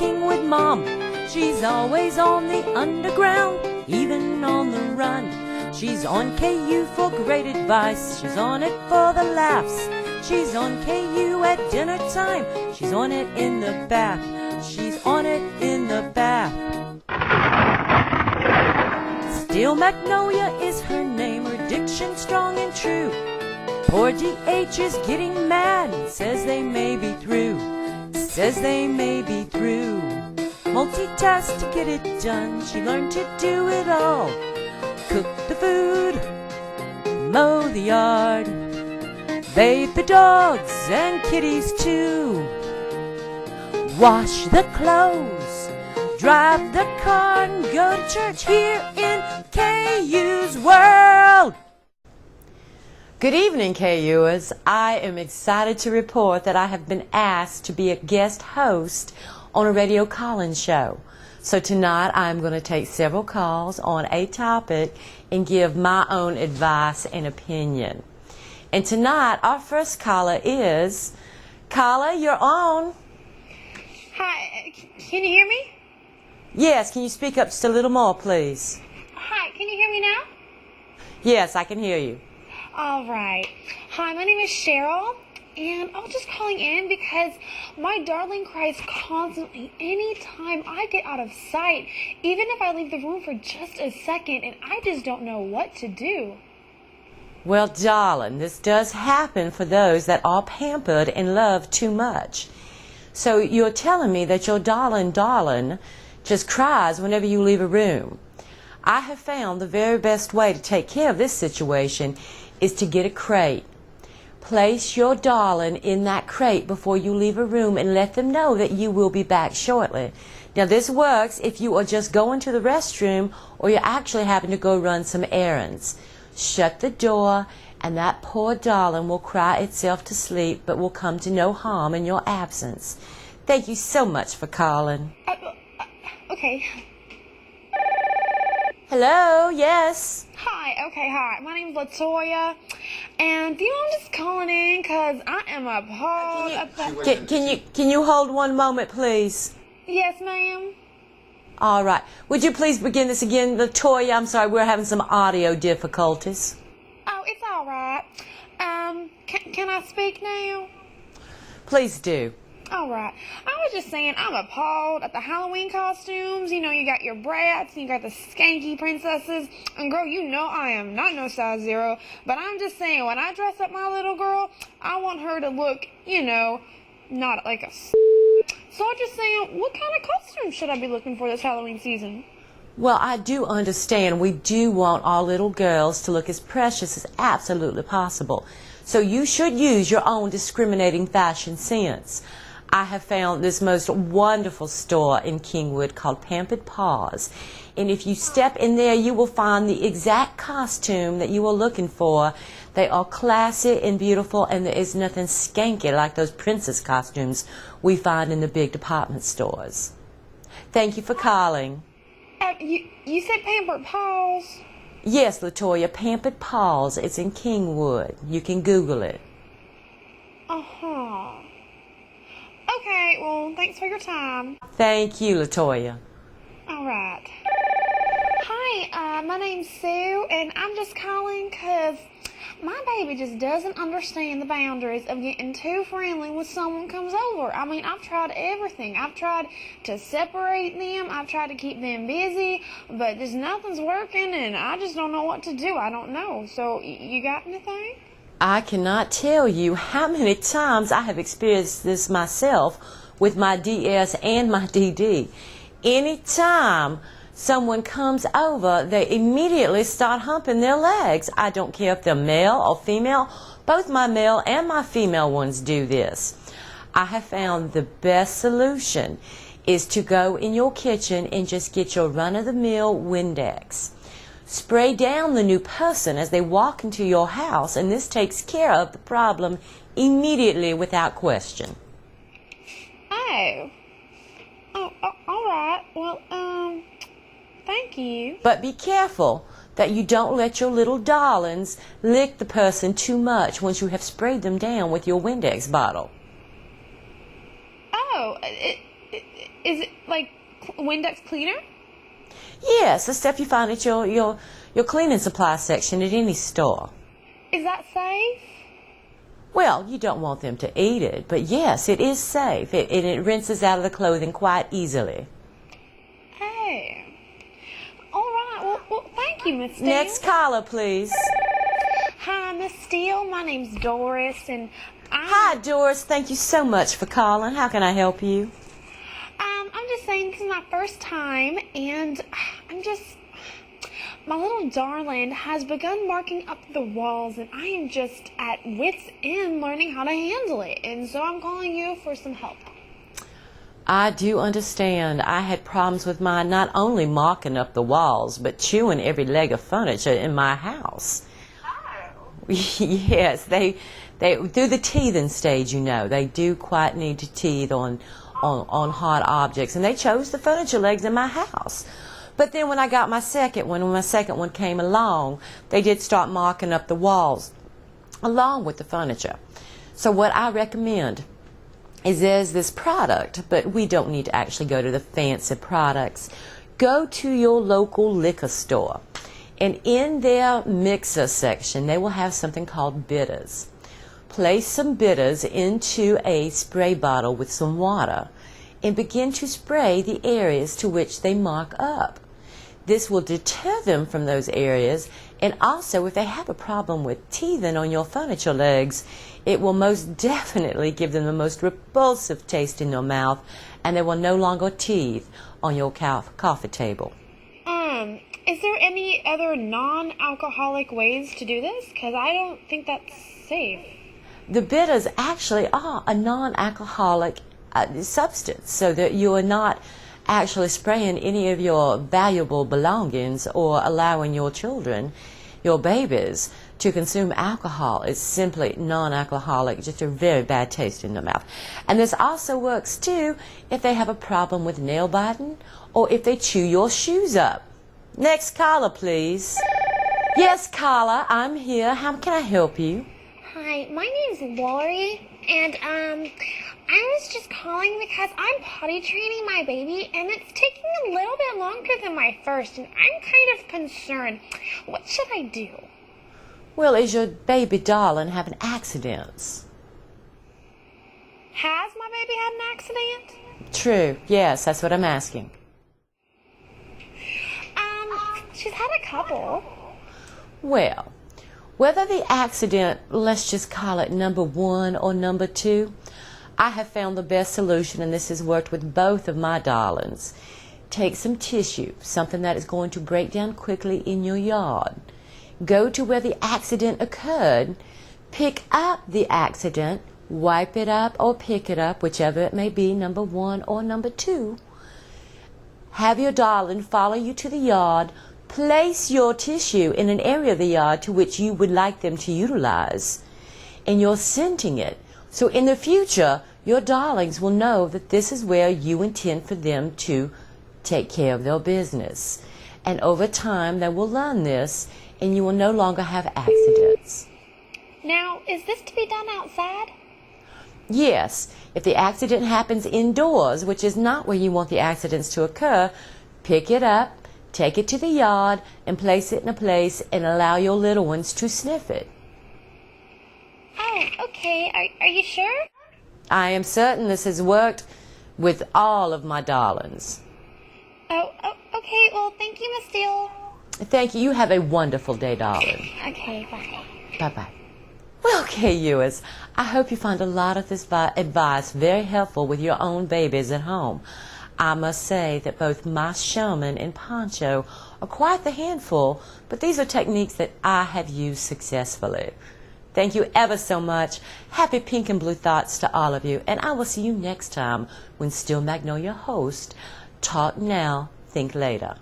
Kingwood mom. She's always on the underground, even on the run. She's on KU for great advice. She's on it for the laughs. She's on KU at dinner time. She's on it in the bath. She's on it in the bath. SteeleMagnolia is her name, her diction strong and true. Poor DH is getting mad and says they may be through. Says they may be through. Multitask to get it done. She learned to do it all. Cook the food, mow the yard, bathe the dogs and kitties too. Wash the clothes, drive the car and go to church here in KU's world. Good evening, KUers. I am excited to report that I have been asked to be a guest host on a radio call-in show. So tonight I'm going to take several calls on a topic and give my own advice and opinion. And tonight our first caller is Carla. You're on. Hi, can you hear me? Yes, can you speak up just a little more, please? Hi, can you hear me now? Yes, I can hear you. All right. Hi, my name is Cheryl, and I was just calling in because my darling cries constantly anytime I get out of sight, even if I leave the room for just a second, and I just don't know what to do. Well, darling, this does happen for those that are pampered and love too much. So you're telling me that your darling just cries whenever you leave a room. I have found the very best way to take care of this situation is to get a crate. Place your darling in that crate before you leave a room and let them know that you will be back shortly. Now this works if you are just going to the restroom or you're actually having to go run some errands. Shut the door and that poor darling will cry itself to sleep but will come to no harm in your absence. Thank you so much for calling. Okay. Hello, yes. Hi. My name's Latoya, and I'm just calling in because I am appalled. Can you hold one moment, please? Yes, ma'am. All right. Would you please begin this again, Latoya? I'm sorry, we're having some audio difficulties. Oh, it's all right. Can I speak now? Please do. All right. I was just saying I'm appalled at the Halloween costumes. You know, you got your brats, you got the skanky princesses. And girl, you know I am not no size 0. But I'm just saying, when I dress up my little girl, I want her to look, not like a So I'm just saying, what kind of costume should I be looking for this Halloween season? Well, I do understand. We do want our little girls to look as precious as absolutely possible. So you should use your own discriminating fashion sense. I have found this most wonderful store in Kingwood called Pampered Paws. And if you step in there, you will find the exact costume that you are looking for. They are classy and beautiful, and there is nothing skanky like those princess costumes we find in the big department stores. Thank you for calling. You said Pampered Paws? Yes, Latoya, Pampered Paws. It's in Kingwood. You can Google it. Uh-huh. Okay, well, thanks for your time. Thank you, Latoya. All right. Hi, my name's Sue, and I'm just calling because my baby just doesn't understand the boundaries of getting too friendly when someone comes over. I mean, I've tried everything. I've tried to separate them. I've tried to keep them busy, but just nothing's working, and I just don't know what to do. I don't know. So, you got anything? I cannot tell you how many times I have experienced this myself with my DS and my DD. Anytime someone comes over, they immediately start humping their legs. I don't care if they're male or female. Both my male and my female ones do this. I have found the best solution is to go in your kitchen and just get your run-of-the-mill Windex. Spray down the new person as they walk into your house, and this takes care of the problem immediately without question. Oh, all right. Well, thank you. But be careful that you don't let your little darlings lick the person too much once you have sprayed them down with your Windex bottle. Oh, Is it like Windex cleaner? Yes, the stuff you find at your cleaning supply section at any store. Is that safe? Well, you don't want them to eat it, but yes, it is safe. It rinses out of the clothing quite easily. Oh. All right. Well, thank you, Miss Steele. Next caller, please. Hi, Miss Steele. My name's Doris, and Hi, Doris. Thank you so much for calling. How can I help you? I'm just saying this is my first time, and my little darling has begun marking up the walls, and I am just at wit's end learning how to handle it, and so I'm calling you for some help. I do understand. I had problems with mine not only marking up the walls, but chewing every leg of furniture in my house. Yes, they through the teething stage, you know, they do quite need to teeth on hard objects, and they chose the furniture legs in my house. But then when I got my second one came along, they did start marking up the walls along with the furniture. So what I recommend is there's this product, but we don't need to actually go to the fancy products. Go to your local liquor store, and in their mixer section, they will have something called bitters. Place some bitters into a spray bottle with some water and begin to spray the areas to which they mark up. This will deter them from those areas, and also if they have a problem with teething on your furniture legs, it will most definitely give them the most repulsive taste in your mouth, and they will no longer teeth on your coffee table. Is there any other non-alcoholic ways to do this? Because I don't think that's safe. The bitters actually are a non-alcoholic substance, so that you are not actually spraying any of your valuable belongings or allowing your children, your babies, to consume alcohol. It's simply non-alcoholic, just a very bad taste in the mouth. And this also works too if they have a problem with nail biting or if they chew your shoes up. Next caller, please. Yes, caller, I'm here. How can I help you? Hi, my name's Lori, and I was just calling because I'm potty training my baby, and it's taking a little bit longer than my first, and I'm kind of concerned. What should I do? Well, is your baby darling having accidents? Has my baby had an accident? True, yes, that's what I'm asking. She's had a couple. Well, whether the accident, let's just call it number 1 or number 2, I have found the best solution, and this has worked with both of my darlings. Take some tissue, something that is going to break down quickly in your yard. Go to where the accident occurred, pick up the accident, wipe it up or pick it up, whichever it may be, number 1 or number 2. Have your darling follow you to the yard. Place your tissue in an area of the yard to which you would like them to utilize, and you're scenting it. So in the future, your darlings will know that this is where you intend for them to take care of their business. And over time, they will learn this, and you will no longer have accidents. Now, is this to be done outside? Yes, if the accident happens indoors, which is not where you want the accidents to occur, pick it up, take it to the yard, and place it in a place and allow your little ones to sniff it. Oh, okay. Are you sure? I am certain this has worked with all of my darlings. Oh, okay. Well, thank you, Miss Steele. Thank you. You have a wonderful day, darling. Okay, bye. Bye-bye. Well, okay, viewers, I hope you find a lot of this advice very helpful with your own babies at home. I must say that both my Sherman and Poncho are quite the handful, but these are techniques that I have used successfully. Thank you ever so much. Happy pink and blue thoughts to all of you, and I will see you next time when SteeleMagnolia hosts Talk Now, Think Later.